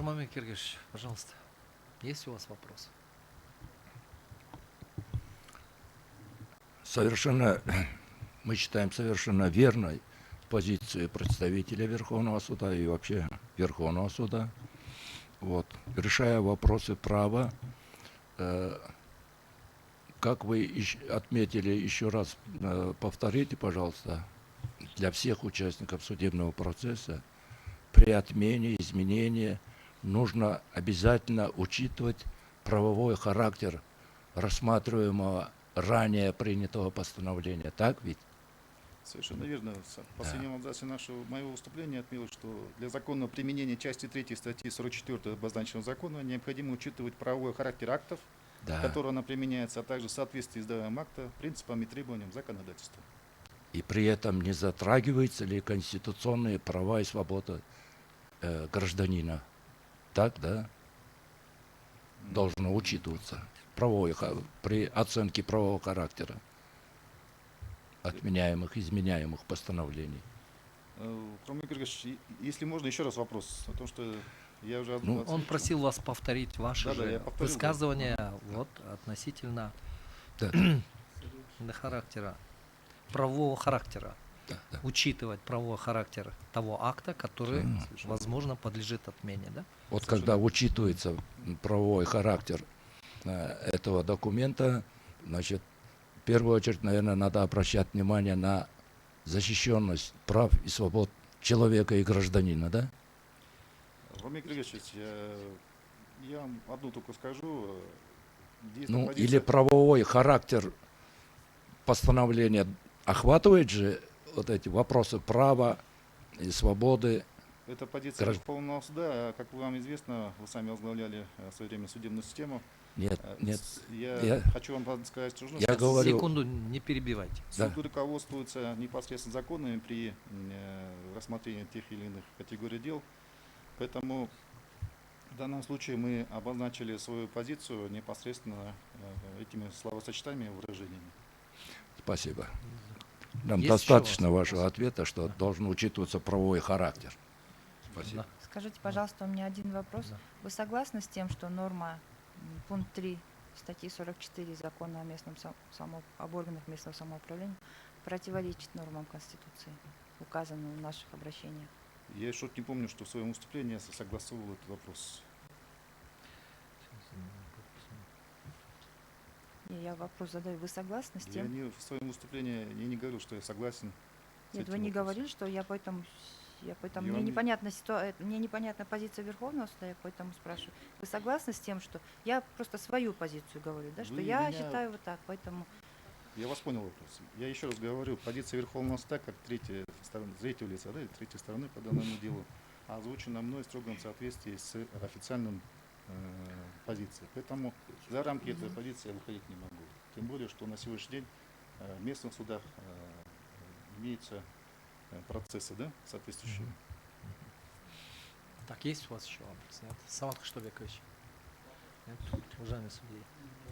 Роман Киргизович, пожалуйста, есть у вас вопрос? Мы считаем совершенно верной позицию представителя Верховного суда и вообще Верховного суда. Вот. Решая вопросы права, как вы отметили, еще раз повторите, пожалуйста, для всех участников судебного процесса, при отмене, изменении нужно обязательно учитывать правовой характер рассматриваемого ранее принятого постановления. Так ведь? Совершенно верно. В последнем абзаце моего выступления отметил, что для законного применения части 3 статьи 44 обозначенного закона необходимо учитывать правовой характер актов, которым она применяется, а также соответствие издаваемого акта принципам и требованиям законодательства. И при этом не затрагиваются ли конституционные права и свободы гражданина? Так, да? Должно учитываться при оценке правового характера отменяемых, изменяемых постановлений. Роман Киргизович, если можно, еще раз вопрос о том, что я уже Он просил вас повторить ваше высказывание относительно характера, правового характера. Учитывать правовой характер того акта, который, возможно, подлежит отмене. Да? Вот когда учитывается правовой характер этого документа, значит, в первую очередь, наверное, надо обращать внимание на защищенность прав и свобод человека и гражданина, да? Роман Киргизович, я вам одну только скажу. Или правовой характер постановления охватывает же вот эти вопросы права и свободы. Это позиция Верховного суда. Как вам известно, вы сами возглавляли в свое время судебную систему. Нет. Я хочу вам сказать, что я говорю, секунду, не перебивайте. Суд руководствуется непосредственно законами при рассмотрении тех или иных категорий дел. Поэтому в данном случае мы обозначили свою позицию непосредственно этими словосочетаниями и выражениями. Спасибо. Нам достаточно вашего ответа, что должен учитываться правовой характер. Спасибо. Скажите, пожалуйста, у меня один вопрос. Вы согласны с тем, что норма пункт 3 статьи 44 закона о местном об органах местного самоуправления противоречит нормам Конституции, указанным в наших обращениях? Я что-то не помню, что в своем выступлении я согласовывал этот вопрос. Я вопрос задаю. Вы согласны с тем? Я в своем выступлении не говорю, что я согласен. Нет, вы не говорили, что я поэтому мне непонятна позиция Верховного суда, я поэтому спрашиваю. Вы согласны с тем, что я просто свою позицию говорю, да, что я считаю вот так, поэтому... Я вас понял вопрос. Я еще раз говорю, позиция Верховного суда как третьего лица, да, или третьей стороны по данному делу озвучена мной в строгом соответствии с официальным позицией. Поэтому за рамки этой позиции я выходить не могу. Тем более, что на сегодняшний день в местных судах имеются процессы, да, соответствующие. Так, есть у вас еще вопрос? Нет? Самат Кыштабекович. Нет? Уважаемый судья.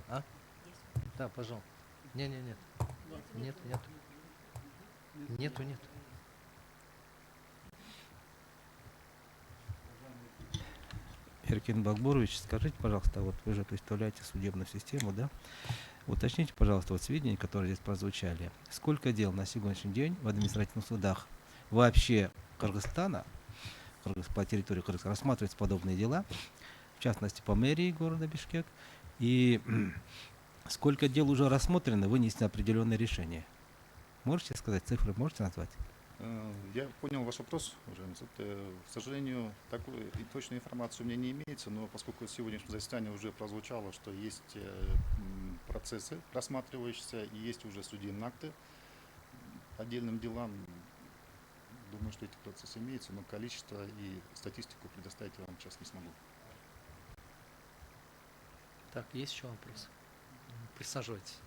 А? Да, пожалуйста. Нет. Нету. Эркин Багбурович, скажите, пожалуйста, вот вы же представляете судебную систему, да? Уточните, пожалуйста, вот сведения, которые здесь прозвучали. Сколько дел на сегодняшний день в административных судах вообще Кыргызстана, по территории Кыргызстана, рассматриваются подобные дела, в частности по мэрии города Бишкек, и сколько дел уже рассмотрено, вынесено определенное решение? Можете сказать цифры, можете назвать? Я понял ваш вопрос, уважаемый суд. К сожалению, такой и точной информации у меня не имеется, но поскольку в сегодняшнем заседании уже прозвучало, что есть процессы рассматривающиеся и есть уже судебные акты отдельным делам, думаю, что эти процессы имеются, но количество и статистику предоставить я вам сейчас не смогу. Так, есть еще вопрос? Присаживайтесь.